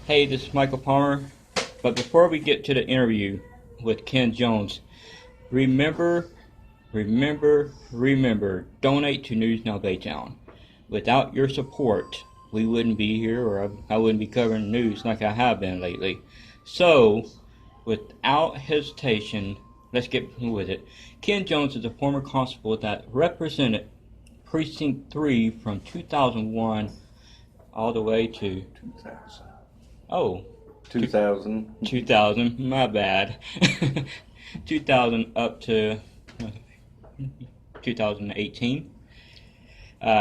Hey, this is Michael Palmer. But before we get to the interview with Ken Jones, remember, remember, donate to News Now Baytown. Without your support, we wouldn't be here, or I wouldn't be covering the news like I have been lately. So, without hesitation, let's get with it. Ken Jones is a former constable that represented Precinct 3 from 2001 all the way to 2000. oh 2000. 2000, my bad. 2000 up to 2018.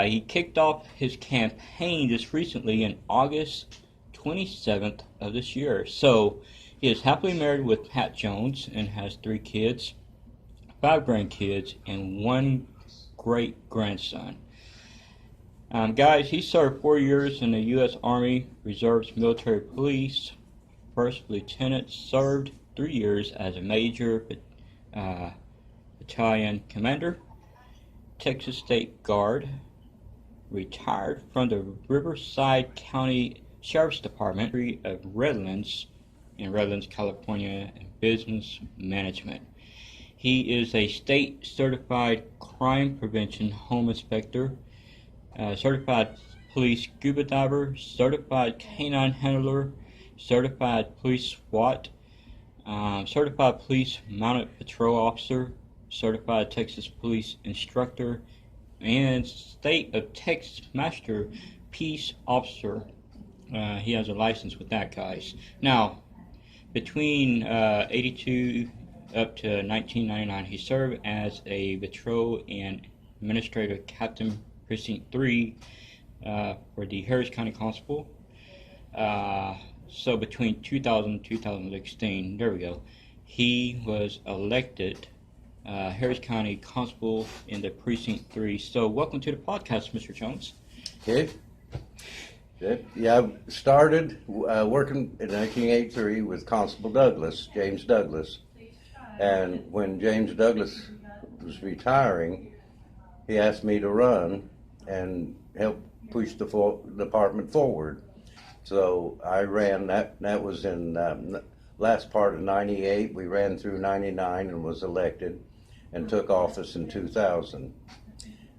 He kicked off his campaign just recently in August 27th of this year. So he is happily married with Pat Jones and has 3 kids, 5 grandkids, and 1 great grandson. Guys, he served 4 years in the U.S. Army Reserves Military Police. First lieutenant, served 3 years as a major battalion commander. Texas State Guard. Retired from the Riverside County Sheriff's Department of Redlands in Redlands, California, in business management. He is a state certified crime prevention home inspector, certified police scuba diver, certified canine handler, certified police SWAT, certified police mounted patrol officer, certified Texas police instructor, and state of Texas master peace officer. He has a license with that, guys. Now, between 82 up to 1999, he served as a patrol and administrative captain, Precinct 3, for the Harris County Constable. So between 2000 and 2016, there we go, he was elected Harris County Constable in the Precinct 3. So welcome to the podcast, Mr. Jones. Okay. Good. Yeah, I started working in 1983 with Constable Douglas, James Douglas. And when James Douglas was retiring, he asked me to run and help push the department forward. So I ran that. That was in last part of 98. We ran through 99 and was elected and took office in 2000.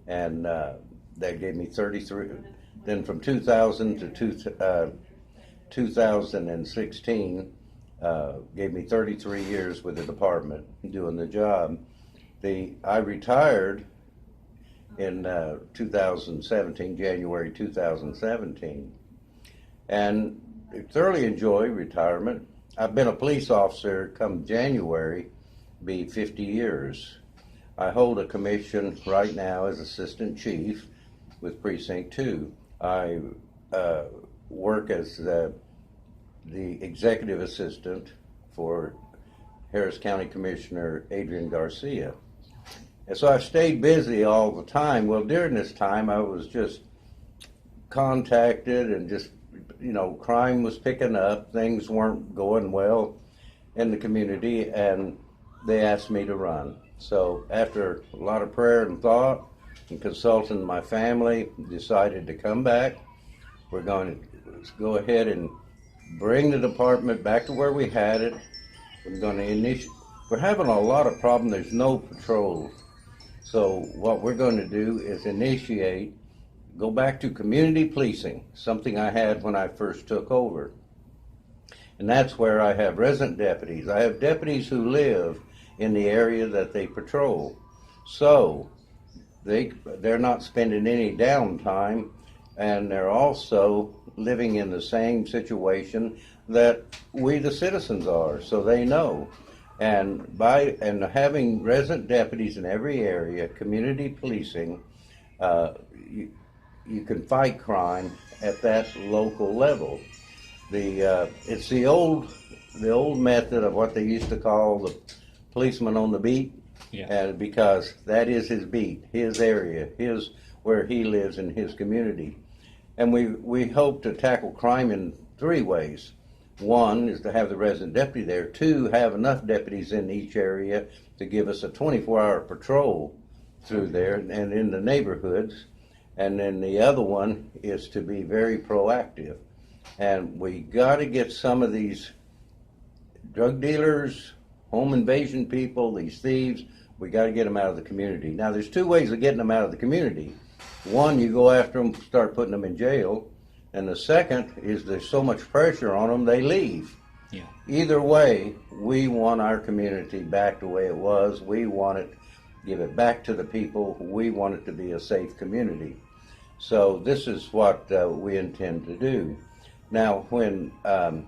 And that gave me 33. Then from 2000 to 2016, gave me 33 years with the department doing the job. I retired in 2017, January 2017, and thoroughly enjoy retirement. I've been a police officer come January, be 50 years. I hold a commission right now as assistant chief with Precinct 2. I work as the executive assistant for Harris County Commissioner Adrian Garcia. And so I've stayed busy all the time. Well, during this time, I was just contacted and just, crime was picking up. Things weren't going well in the community, and they asked me to run. So after a lot of prayer and thought and consulting my family, decided to come back. We're going to go ahead and bring the department back to where we had it. We're going to we're having a lot of problems. There's no patrols. So what we're going to do is go back to community policing, something I had when I first took over. And that's where I have resident deputies. I have deputies who live in the area that they patrol. So they're not spending any downtime, and they're also living in the same situation that we the citizens are, so they know. And having resident deputies in every area, community policing, you can fight crime at that local level. It's the old method of what they used to call the policeman on the beat. Yeah. And because that is his beat, his area, where he lives in his community. And we hope to tackle crime in 3 ways. 1 is to have the resident deputy there. 2, have enough deputies in each area to give us a 24-hour patrol through there and in the neighborhoods. And then the other one is to be very proactive. And we got to get some of these drug dealers, home invasion people, these thieves, we got to get them out of the community. Now, there's two ways of getting them out of the community. One, you go after them, start putting them in jail. And the second is there's so much pressure on them, they leave. Yeah. Either way, we want our community back the way it was. We want it, give it back to the people. We want it to be a safe community. So this is what we intend to do. Now, when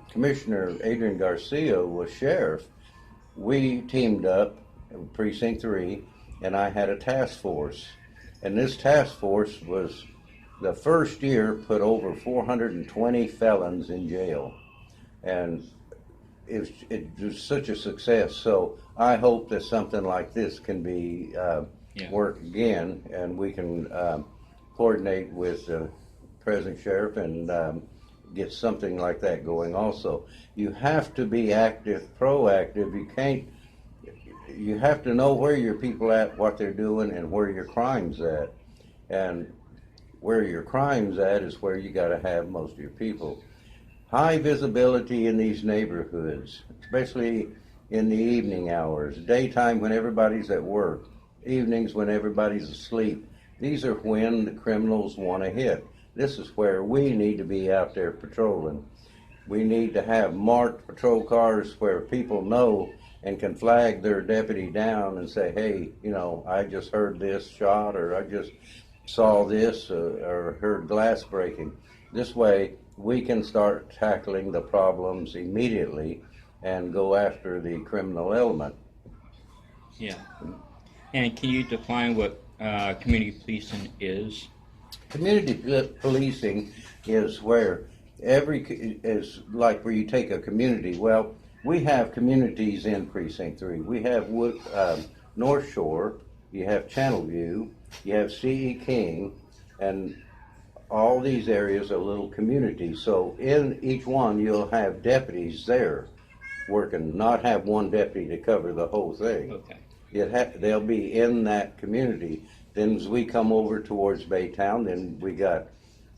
Commissioner Adrian Garcia was sheriff, we teamed up, Precinct 3, and I had a task force. And this task force was, the first year, put over 420 felons in jail. And it was such a success. So I hope that something like this can be work again, and we can coordinate with the present sheriff and get something like that going also. You have to be active, proactive. You have to know where your people at, what they're doing, and where your crime's at. And where your crime's at is where you got to have most of your people. High visibility in these neighborhoods, especially in the evening hours, daytime when everybody's at work, evenings when everybody's asleep. These are when the criminals want to hit. This is where we need to be out there patrolling. We need to have marked patrol cars where people know and can flag their deputy down and say, hey, you know, I just heard this shot, or I just saw this, or heard glass breaking. This way, we can start tackling the problems immediately and go after the criminal element. Yeah. And can you define what community policing is? Community policing is where is like where you take a community. Well, we have communities in Precinct 3. We have North Shore, you have Channelview, you have C.E. King, and all these areas are little communities. So in each one, you'll have deputies there working, not have one deputy to cover the whole thing. Okay. They'll be in that community. Then as we come over towards Baytown, then we got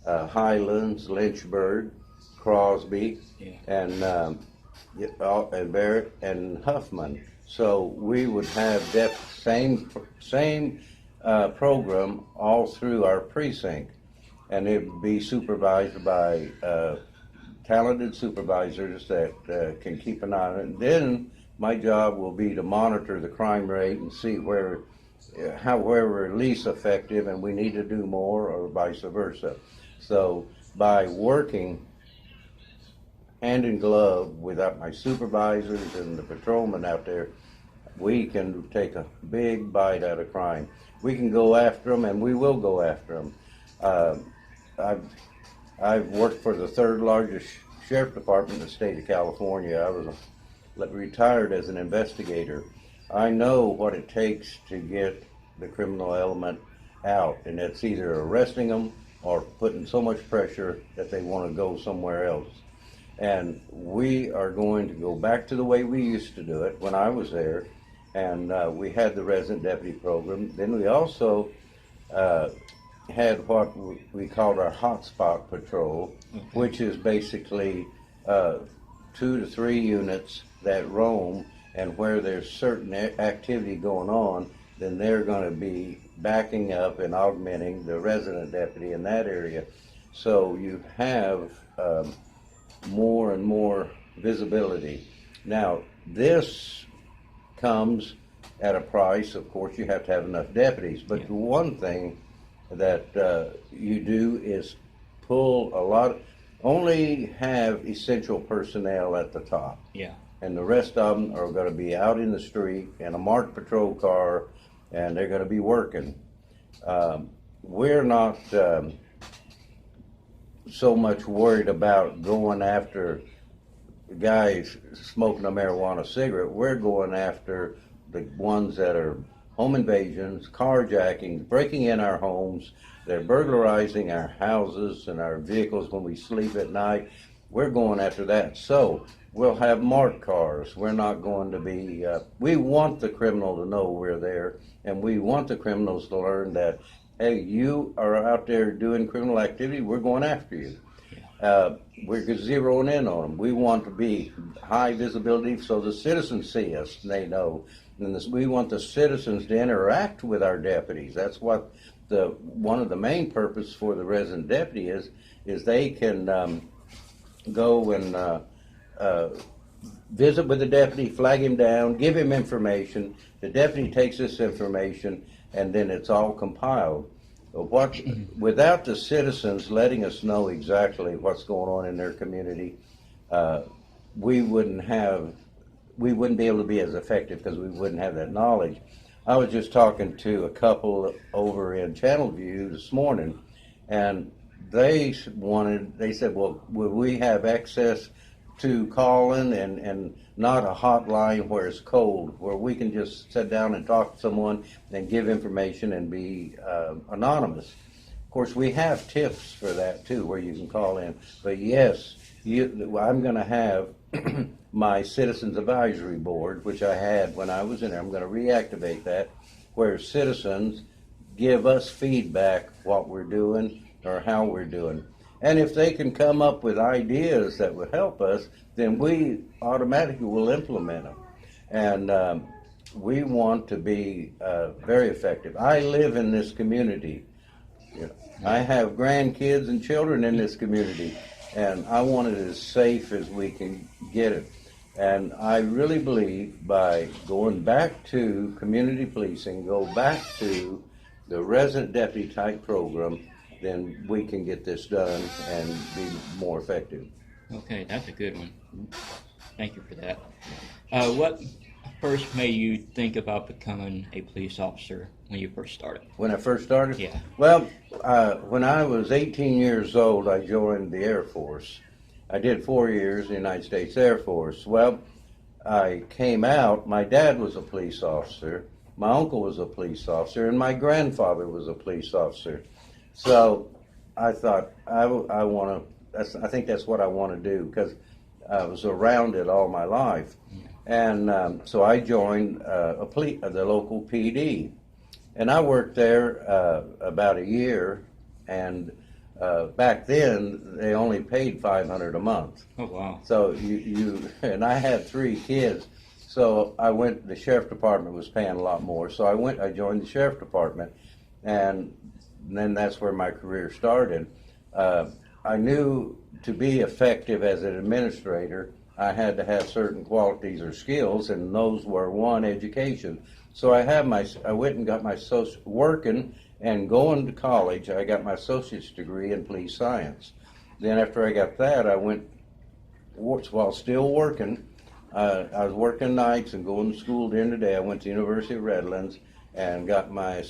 Highlands, Lynchburg, Crosby, and Barrett and Huffman. So we would have that same program all through our precinct, and it would be supervised by talented supervisors that can keep an eye on it. And then my job will be to monitor the crime rate and see where we're least effective and we need to do more, or vice versa. So by working hand in glove with my supervisors and the patrolmen out there, we can take a big bite out of crime. We can go after them, and we will go after them. I've worked for the third largest sheriff department in the state of California. I was retired as an investigator. I know what it takes to get the criminal element out, and it's either arresting them or putting so much pressure that they want to go somewhere else. And we are going to go back to the way we used to do it when I was there, and we had the resident deputy program. Then we also had what we called our hotspot patrol, which is basically 2 to 3 units that roam, and where there's certain activity going on, then they're going to be backing up and augmenting the resident deputy in that area. So you have more and more visibility. Now, this comes at a price. Of course, you have to have enough deputies, but the one thing that you do is only have essential personnel at the top. Yeah. And the rest of them are going to be out in the street in a marked patrol car, and they're going to be working. We're not so much worried about going after guys smoking a marijuana cigarette. We're going after the ones that are home invasions, carjacking, breaking in our homes. They're burglarizing our houses and our vehicles when we sleep at night. We're going after that. So we'll have marked cars. We're not going to be, we want the criminal to know we're there, and we want the criminals to learn that, hey, you are out there doing criminal activity, we're going after you. we're zeroing in on them. We want to be high visibility so the citizens see us and they know. And we want the citizens to interact with our deputies. That's what one of the main purpose for the resident deputy is they can go and visit with the deputy, flag him down, give him information. The deputy takes this information, and then it's all compiled. Without the citizens letting us know exactly what's going on in their community, we wouldn't be able to be as effective because we wouldn't have that knowledge. I was just talking to a couple over in Channelview this morning, and they said, well, would we have access to calling and not a hotline where it's cold, where we can just sit down and talk to someone and give information and be anonymous. Of course, we have tips for that too, where you can call in. But yes, I'm going to have my Citizens Advisory Board, which I had when I was in there. I'm going to reactivate that, where citizens give us feedback what we're doing or how we're doing. And if they can come up with ideas that would help us, then we automatically will implement them. And we want to be very effective. I live in this community. You know, I have grandkids and children in this community, and I want it as safe as we can get it. And I really believe by going back to community policing, go back to the resident deputy type program, then we can get this done and be more effective. Okay, that's a good one. Thank you for that. What first made you think about becoming a police officer when you first started? When I first started? Yeah. Well, when I was 18 years old, I joined the Air Force. I did 4 years in the United States Air Force. Well, I came out, my dad was a police officer, my uncle was a police officer, and my grandfather was a police officer. So I thought I think that's what I want to do, because I was around it all my life. And so I joined the local PD. And I worked there about a year, and back then they only paid $500 a month. Oh, wow. So and I had 3 kids, so the sheriff department was paying a lot more. So I joined the sheriff department, and then that's where my career started. I knew to be effective as an administrator, I had to have certain qualities or skills, and those were one, education. So I went and got my working and going to college. I got my associate's degree in police science. Then after I got that, I went, while still working, I was working nights and going to school during the day. I went to University of Redlands and got my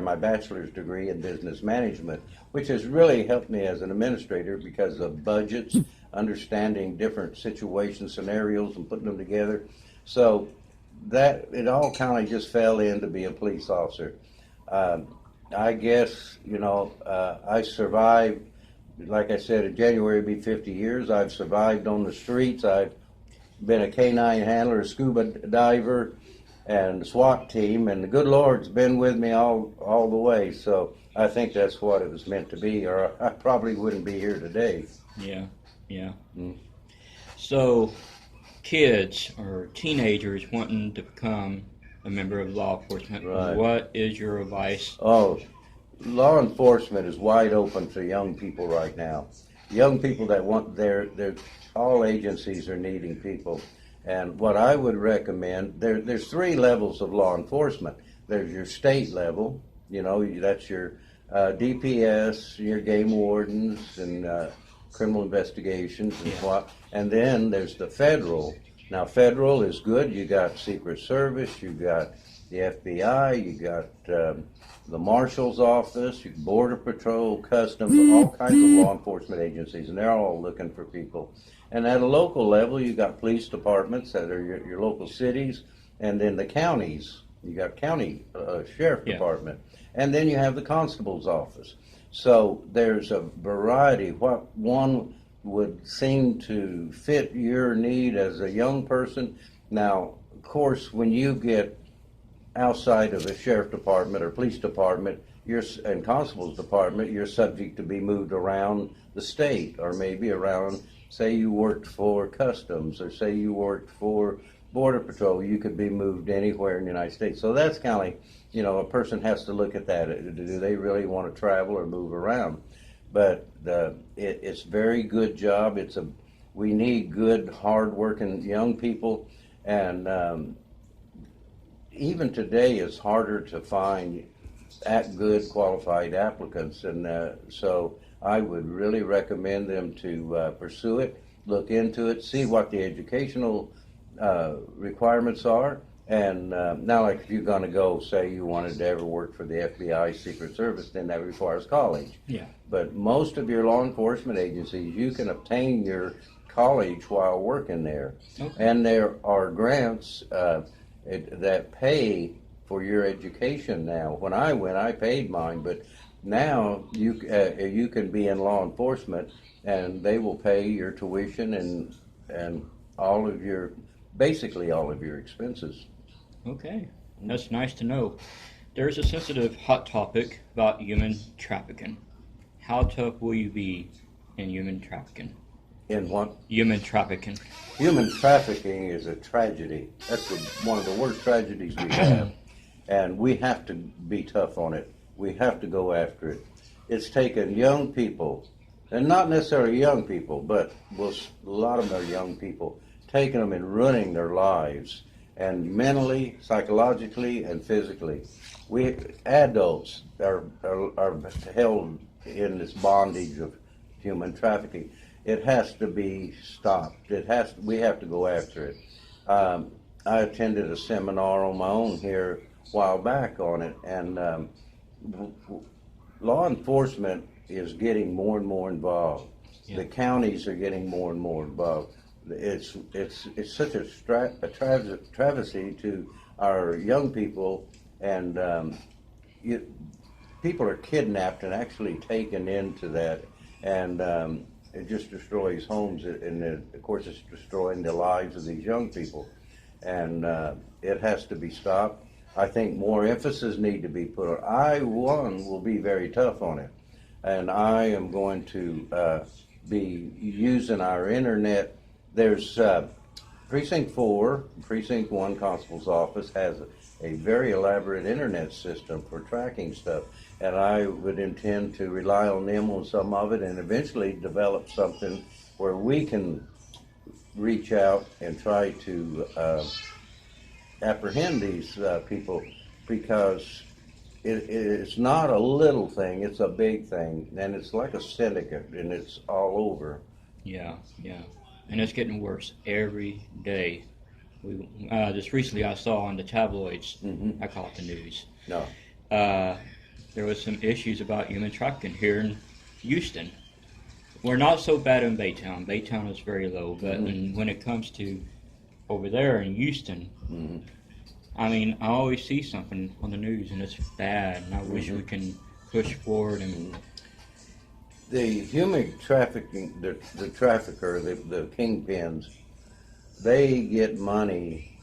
my bachelor's degree in business management, which has really helped me as an administrator because of budgets, understanding different situations, scenarios, and putting them together. So that it all kind of just fell in to be a police officer. I guess, I survived, like I said, in January it'd be 50 years. I've survived on the streets. I've been a canine handler, a scuba diver, and SWAT team, and the good Lord's been with me all the way. So I think that's what it was meant to be, or I probably wouldn't be here today. Yeah. So kids or teenagers wanting to become a member of law enforcement, right. What is your advice? Oh, law enforcement is wide open to young people right now. Young people that want all agencies are needing people. And what I would recommend, there's 3 levels of law enforcement. There's your state level, that's your DPS, your game wardens, and criminal investigations and what. And then there's the federal. Now, federal is good. You got Secret Service, you got the FBI, you got the Marshal's Office, Border Patrol, Customs, all kinds of law enforcement agencies, and they're all looking for people. And at a local level, you got police departments that are your local cities, and then the counties. You got county sheriff department, and then you have the constable's office. So there's a variety. What one would seem to fit your need as a young person. Now, of course, when you get outside of the sheriff department or police department, in constable's department, you're subject to be moved around the state, or maybe around, say you worked for customs, or say you worked for border patrol, you could be moved anywhere in the United States. So that's kind of like, a person has to look at that. Do they really want to travel or move around? But it's a very good job. We need good, hard-working young people, and even today it's harder to find good, qualified applicants, and so I would really recommend them to pursue it, look into it, see what the educational requirements are, and now, like if you're going to go, say you wanted to ever work for the FBI, Secret Service, then that requires college. Yeah. But most of your law enforcement agencies, you can obtain your college while working there. Okay. And there are grants that pay for your education now. When I went, I paid mine, but now you can be in law enforcement, and they will pay your tuition and basically all of your expenses. Okay, that's nice to know. There's a sensitive hot topic about human trafficking. How tough will you be in human trafficking? In what? Human trafficking. Human trafficking is a tragedy. That's one of the worst tragedies we have. And we have to be tough on it. We have to go after it. It's taken young people, and not necessarily young people, but a lot of them are young people, taking them and ruining their lives, and mentally, psychologically, and physically. We adults are held in this bondage of human trafficking. It has to be stopped. We have to go after it. I attended a seminar on my own here a while back on it, and law enforcement is getting more and more involved. Yeah. The counties are getting more and more involved. It's such a travesty to our young people, and people are kidnapped and actually taken into that, and it just destroys homes, and of course it's destroying the lives of these young people, and it has to be stopped. I think more emphasis need to be put on. I will be very tough on it, and I am going to be using our internet. There's Precinct 4, Precinct 1 Constable's Office has a very elaborate internet system for tracking stuff, and I would intend to rely on them on some of it and eventually develop something where we can reach out and try to apprehend these people, because it's not a little thing, it's a big thing, and it's like a syndicate, and it's all over. Yeah. And it's getting worse every day. Just recently I saw on the tabloids, I call it the news, No. there was some issues about human trafficking here in Houston. We're not so bad in Baytown. Baytown is very low, but when it comes to over there in Houston, I mean, I always see something on the news and it's bad, and I wish we can push forward and The human trafficking, the trafficker, the kingpins, they get money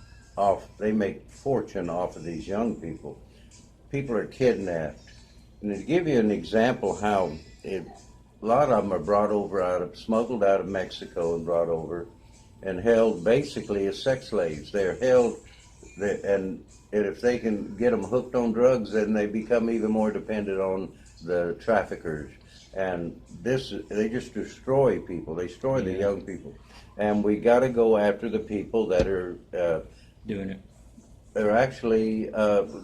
they make fortune off of these young people. People are kidnapped. And to give you an example how a lot of them are brought over smuggled out of Mexico and brought over and held basically as sex slaves. They're held, and if they can get them hooked on drugs, then they become even more dependent on the traffickers. And they just destroy people. They destroy the young people. And we got to go after the people that are doing it. They're actually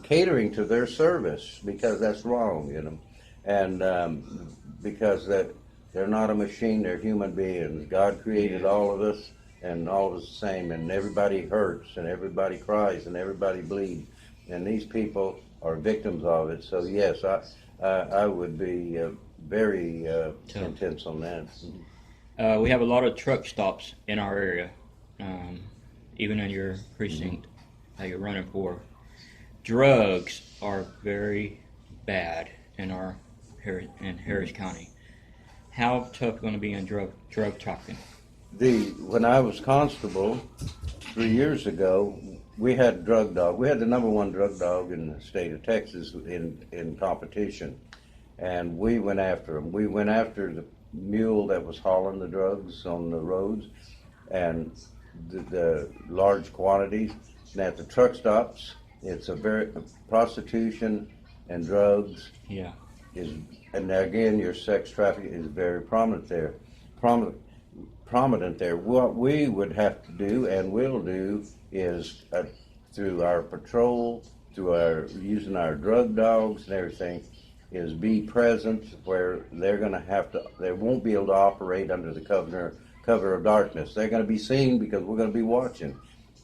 catering to their service, because that's wrong, and because they're not a machine, they're human beings. God created all of us, and all of us the same, and everybody hurts, and everybody cries, and everybody bleeds, and these people are victims of it. So yes, I would be very intense on that. We have a lot of truck stops in our area, even in your precinct that you're running for. Drugs are very bad in Harris County. How tough going to be in drug trafficking? When I was constable 3 years ago, we had drug dog. We had the number one drug dog in the state of Texas in competition, and we went after him. We went after the mule that was hauling the drugs on the roads, and the large quantities. And at the truck stops, it's a very prostitution and drugs Yeah. is, and again, your sex trafficking is very prominent there. Prominent there. What we would have to do and will do is through our patrol, through our using our drug dogs and everything, is be present where they're going to have to. They won't be able to operate under the cover of darkness. They're going to be seen because we're going to be watching,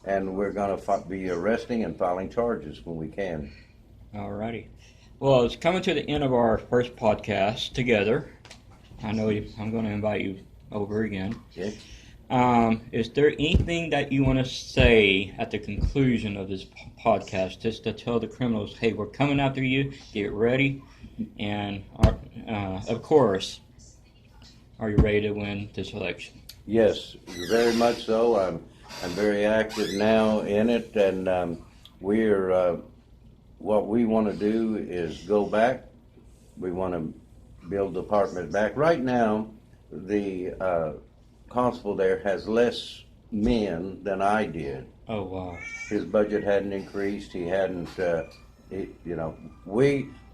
and we're going to be arresting and filing charges when we can. Alrighty. Well, it's coming to the end of our first podcast together. I know I'm going to invite you over again. Okay. Is there anything that you want to say at the conclusion of this podcast, just to tell the criminals, hey, we're coming after you, get ready, and of course, are you ready to win this election? Yes, very much so. I'm very active now in it, and we're what we want to do is go back. We want to build the department back. Right now, the constable there has less men than I did. Oh, wow. His budget hadn't increased. He hadn't.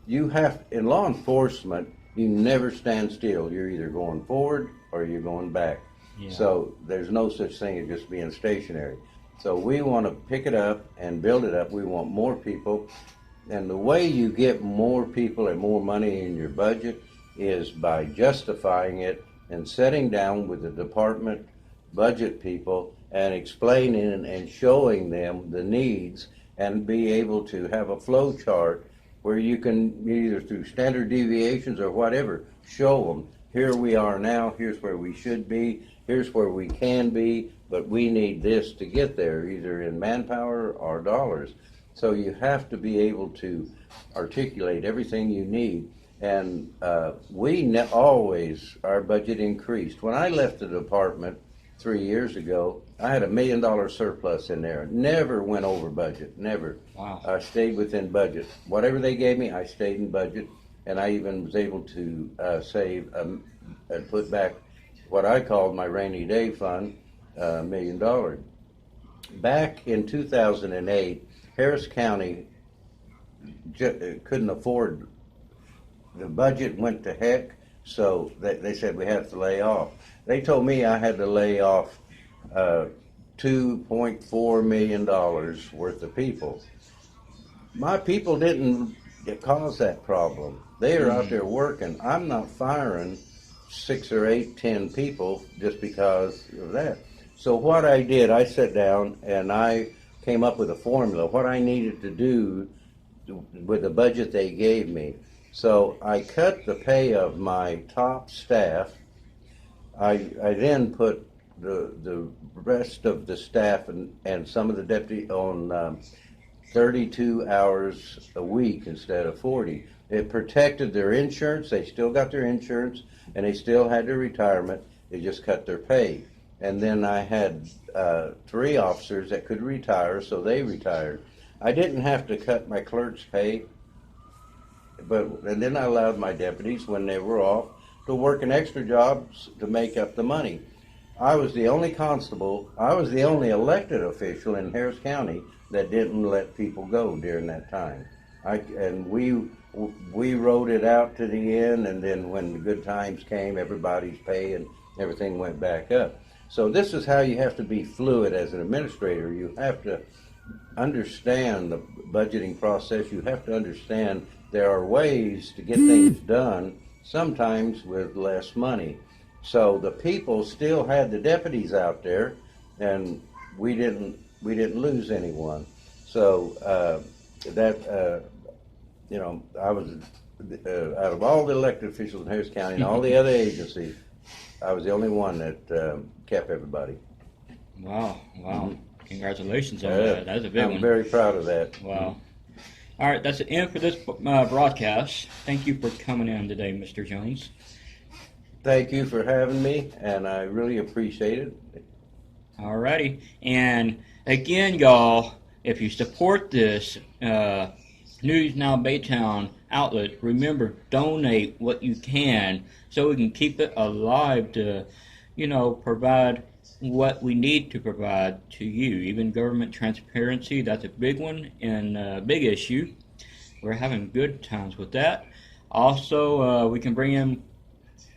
You have in law enforcement. You never stand still. You're either going forward or you're going back. Yeah. So there's no such thing as just being stationary. So we want to pick it up and build it up. We want more people. And the way you get more people and more money in your budget is by justifying it and sitting down with the department budget people and explaining and showing them the needs, and be able to have a flow chart where you can, either through standard deviations or whatever, show them, here we are now, here's where we should be, here's where we can be, but we need this to get there, either in manpower or dollars. So you have to be able to articulate everything you need. And always, our budget increased. When I left the department 3 years ago, I had $1 million surplus in there. Never went over budget, never. Wow. I stayed within budget. Whatever they gave me, I stayed in budget. And I even was able to save and put back what I called my rainy day fund, $1 million. Back in 2008, Harris County couldn't afford. The budget went to heck, so they said we had to lay off. They told me I had to lay off $2.4 million worth of people. My people didn't cause that problem. They are out there working. I'm not firing 6 or 8, 10 people just because of that. So what I did, I sat down and I came up with a formula, what I needed to do with the budget they gave me. So I cut the pay of my top staff. I then put the rest of the staff and some of the deputy on 32 hours a week instead of 40. It protected their insurance. They still got their insurance, and they still had their retirement. They just cut their pay. And then I had 3 officers that could retire, so they retired. I didn't have to cut my clerk's pay. And then I allowed my deputies, when they were off, to work an extra jobs to make up the money. I was the only constable, I was the only elected official in Harris County that didn't let people go during that time. We rode it out to the end, and then when the good times came, everybody's pay and everything went back up. So this is how you have to be fluid as an administrator. You have to understand the budgeting process. You have to understand there are ways to get things done, sometimes with less money. So the people still had the deputies out there, and we didn't lose anyone. So I was out of all the elected officials in Harris County and all the other agencies, I was the only one that kept everybody. Wow. Mm-hmm. Congratulations on that. That's a big one. I'm very proud of that. Wow. All right, that's the end for this broadcast. Thank you for coming in today, Mr. Jones. Thank you for having me, and I really appreciate it. All righty. And again, y'all, if you support this News Now Baytown outlet, remember, donate what you can so we can keep it alive to, provide what we need to provide to you. Even government transparency, that's a big one and a big issue. We're having good times with that. Also, we can bring in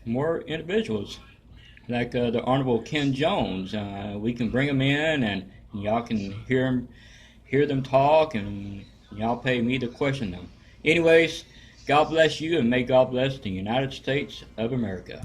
more individuals like the Honorable Ken Jones. We can bring him in, and y'all can hear them talk, and y'all pay me to question them. Anyways, God bless you, and may God bless the United States of America.